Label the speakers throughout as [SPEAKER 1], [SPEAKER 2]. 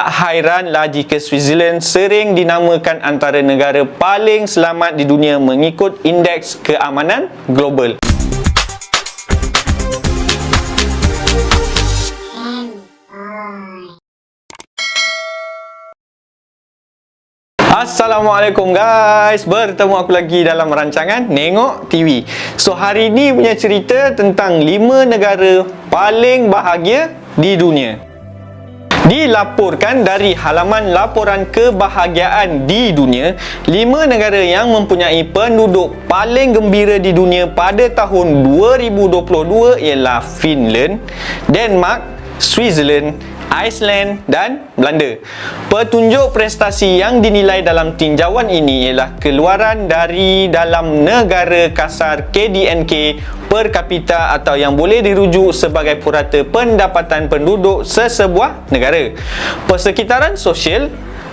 [SPEAKER 1] Tak hairanlah jika Switzerland sering dinamakan antara negara paling selamat di dunia mengikut Indeks Keamanan Global. Assalamualaikum guys, bertemu aku lagi dalam rancangan Nengok TV. So hari ni punya cerita tentang 5 negara paling bahagia di dunia. Dilaporkan dari halaman laporan kebahagiaan di dunia, 5 negara yang mempunyai penduduk paling gembira di dunia pada tahun 2022 ialah Finland, Denmark, Switzerland, Iceland dan Belanda. Petunjuk prestasi yang dinilai dalam tinjauan ini ialah keluaran dari dalam negara kasar KDNK per kapita atau yang boleh dirujuk sebagai purata pendapatan penduduk sesebuah negara. Persekitaran sosial,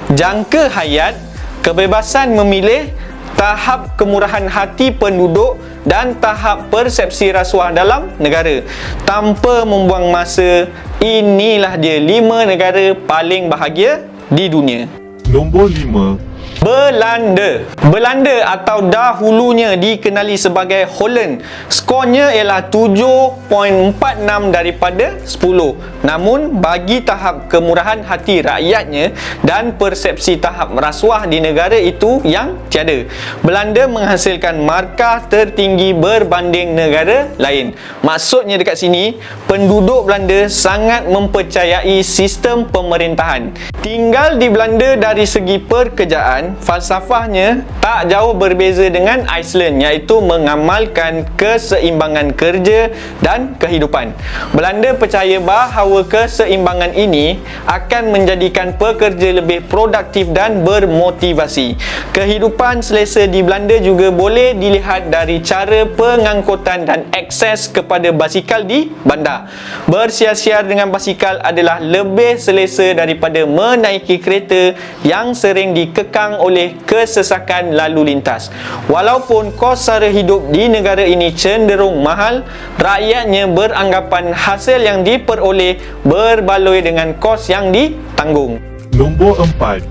[SPEAKER 1] jangka hayat, kebebasan memilih, tahap kemurahan hati penduduk dan tahap persepsi rasuah dalam negara. Tanpa membuang masa, inilah dia 5 negara paling bahagia di dunia.
[SPEAKER 2] Nombor 5.
[SPEAKER 1] Belanda. Belanda atau dahulunya dikenali sebagai Holland, skornya ialah 7.46 daripada 10. Namun bagi tahap kemurahan hati rakyatnya dan persepsi tahap rasuah di negara itu yang tiada, Belanda menghasilkan markah tertinggi berbanding negara lain. Maksudnya dekat sini, penduduk Belanda sangat mempercayai sistem pemerintahan. Tinggal di Belanda dari segi pekerjaan, falsafahnya tak jauh berbeza dengan Iceland, iaitu mengamalkan keseimbangan kerja dan kehidupan. Belanda percaya bahawa keseimbangan ini akan menjadikan pekerja lebih produktif dan bermotivasi. Kehidupan selesa di Belanda juga boleh dilihat dari cara pengangkutan dan akses kepada basikal di bandar. Bersiar-siar dengan basikal adalah lebih selesa daripada menaiki kereta yang sering dikekang oleh kesesakan lalu lintas. Walaupun kos sara hidup di negara ini cenderung mahal, rakyatnya beranggapan hasil yang diperoleh berbaloi dengan kos yang ditanggung.
[SPEAKER 2] Nombor 4.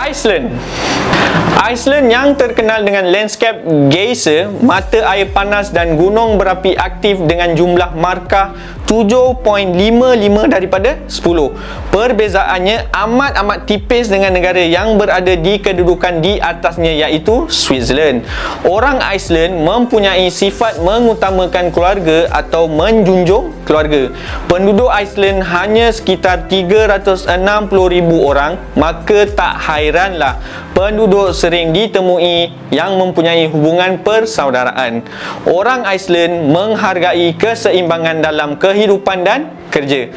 [SPEAKER 1] Iceland. Iceland yang terkenal dengan landscape geyser, mata air panas dan gunung berapi aktif dengan jumlah markah 7.55 daripada 10. Perbezaannya amat tipis dengan negara yang berada di kedudukan di atasnya, iaitu Switzerland. Orang Iceland mempunyai sifat mengutamakan keluarga atau menjunjung keluarga. Penduduk Iceland hanya sekitar 360,000 orang, maka tak hairanlah penduduk sering ditemui yang mempunyai hubungan persaudaraan. Orang Iceland menghargai keseimbangan dalam kehidupan dan kerja.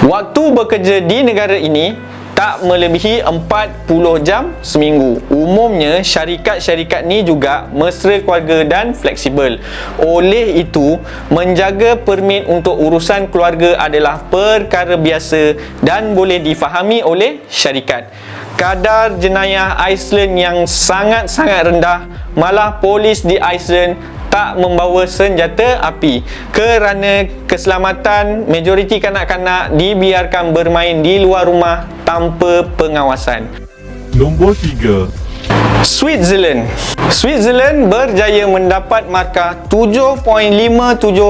[SPEAKER 1] Waktu bekerja di negara ini tak melebihi 40 jam seminggu. Umumnya syarikat-syarikat ni juga mesra keluarga dan fleksibel. Oleh itu, menjaga permit untuk urusan keluarga adalah perkara biasa dan boleh difahami oleh syarikat. Kadar jenayah Iceland yang sangat-sangat rendah, malah polis di Iceland tak membawa senjata api kerana keselamatan. Majoriti kanak-kanak dibiarkan bermain di luar rumah tanpa pengawasan.
[SPEAKER 2] Nombor 3.
[SPEAKER 1] Switzerland. Switzerland berjaya mendapat markah 7.57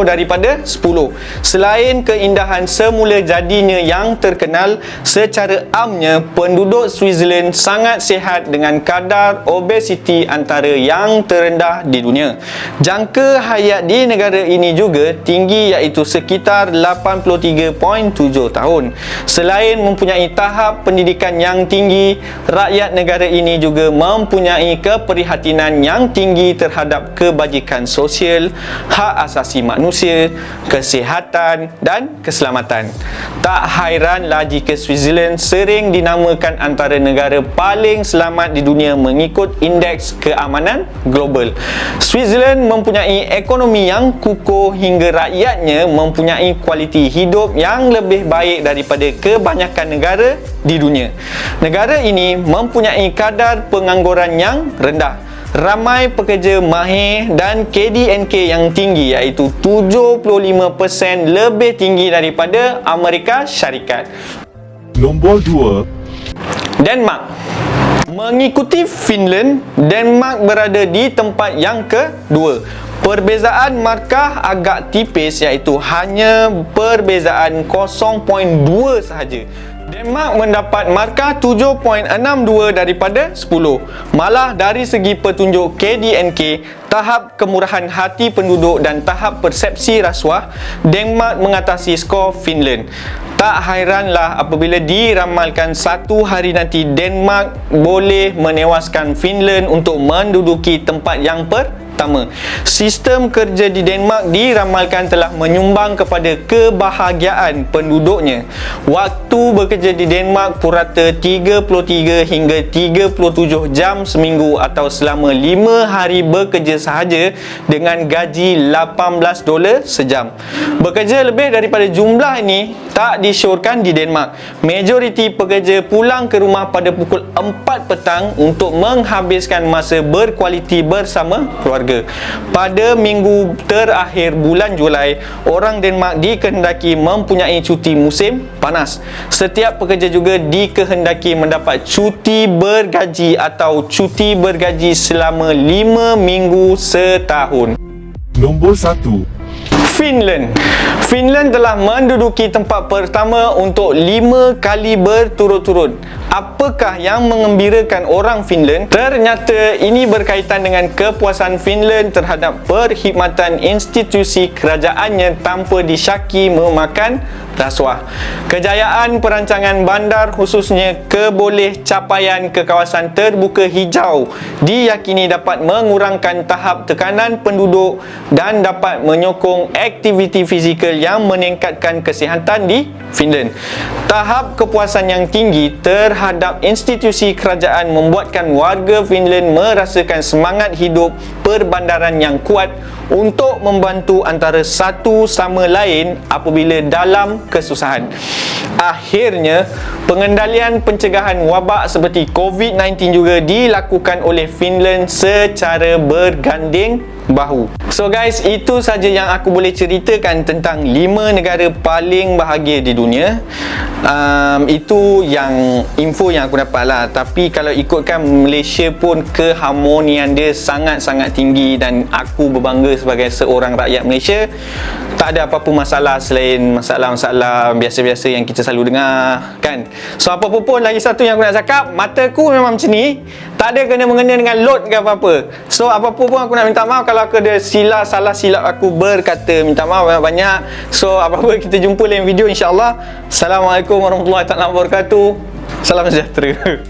[SPEAKER 1] daripada 10. Selain keindahan semula jadinya yang terkenal, secara amnya penduduk Switzerland sangat sihat dengan kadar obesiti antara yang terendah di dunia. Jangka hayat di negara ini juga tinggi, iaitu sekitar 83.7 tahun. Selain mempunyai tahap pendidikan yang tinggi, rakyat negara ini juga mempunyai keprihatinan yang tinggi terhadap kebajikan sosial, hak asasi manusia, kesihatan dan keselamatan. Tak hairanlah jika Switzerland sering dinamakan antara negara paling selamat di dunia mengikut Indeks Keamanan Global. Switzerland mempunyai ekonomi yang kukuh hingga rakyatnya mempunyai kualiti hidup yang lebih baik daripada kebanyakan negara di dunia. Negara ini mempunyai kadar pengangguran yang rendah, ramai pekerja mahir dan KDNK yang tinggi, iaitu 75% lebih tinggi daripada Amerika Syarikat.
[SPEAKER 2] Nombor 2.
[SPEAKER 1] Denmark. Mengikuti Finland, Denmark berada di tempat yang kedua. Perbezaan markah agak tipis, iaitu hanya perbezaan 0.2 sahaja. Denmark mendapat markah 7.62 daripada 10. Malah dari segi petunjuk KDNK, tahap kemurahan hati penduduk dan tahap persepsi rasuah, Denmark mengatasi skor Finland. Tak hairanlah apabila diramalkan satu hari nanti Denmark boleh menewaskan Finland untuk menduduki tempat yang pertama. Sistem kerja di Denmark diramalkan telah menyumbang kepada kebahagiaan penduduknya. Waktu bekerja di Denmark purata 33 hingga 37 jam seminggu atau selama 5 hari bekerja sahaja dengan gaji $18 sejam. Bekerja lebih daripada jumlah ini tak disyorkan di Denmark. Majoriti pekerja pulang ke rumah pada pukul 4 petang untuk menghabiskan masa berkualiti bersama keluarga. Pada minggu terakhir bulan Julai, orang Denmark dikehendaki mempunyai cuti musim panas. Setiap pekerja juga dikehendaki mendapat cuti bergaji atau cuti bergaji selama 5 minggu setahun.
[SPEAKER 2] Nombor 1.
[SPEAKER 1] Finland. Finland telah menduduki tempat pertama untuk 5 kali berturut-turut. Apakah yang mengembirakan orang Finland? Ternyata ini berkaitan dengan kepuasan Finland terhadap perkhidmatan institusi kerajaannya tanpa disyaki memakan rasuah. Kejayaan perancangan bandar khususnya kebolehcapaian ke kawasan terbuka hijau diyakini dapat mengurangkan tahap tekanan penduduk dan dapat menyokong aktiviti fizikal yang meningkatkan kesihatan di Finland. Tahap kepuasan yang tinggi terhadap institusi kerajaan membuatkan warga Finland merasakan semangat hidup perbandaran yang kuat untuk membantu antara satu sama lain apabila dalam kesusahan. Akhirnya, pengendalian pencegahan wabak seperti COVID-19 juga dilakukan oleh Finland secara berganding bahu. So guys, itu saja yang aku boleh ceritakan tentang 5 negara paling bahagia di dunia. Itu yang info yang aku dapat lah. Tapi kalau ikutkan Malaysia pun keharmonian dia sangat-sangat tinggi dan aku berbangga sebagai seorang rakyat Malaysia. Tak ada apa-apa masalah selain masalah-masalah biasa-biasa yang kita selalu dengar kan. So apa-apa pun, lagi satu yang aku nak cakap, mataku memang macam ni, tak ada kena-mengena dengan load ke apa-apa. So apa-apa pun aku nak minta maaf kalau aku ada salah silap aku berkata, minta maaf banyak-banyak. So apa-apa kita jumpa lain video insya-Allah. Assalamualaikum warahmatullahi wabarakatuh. Salam sejahtera.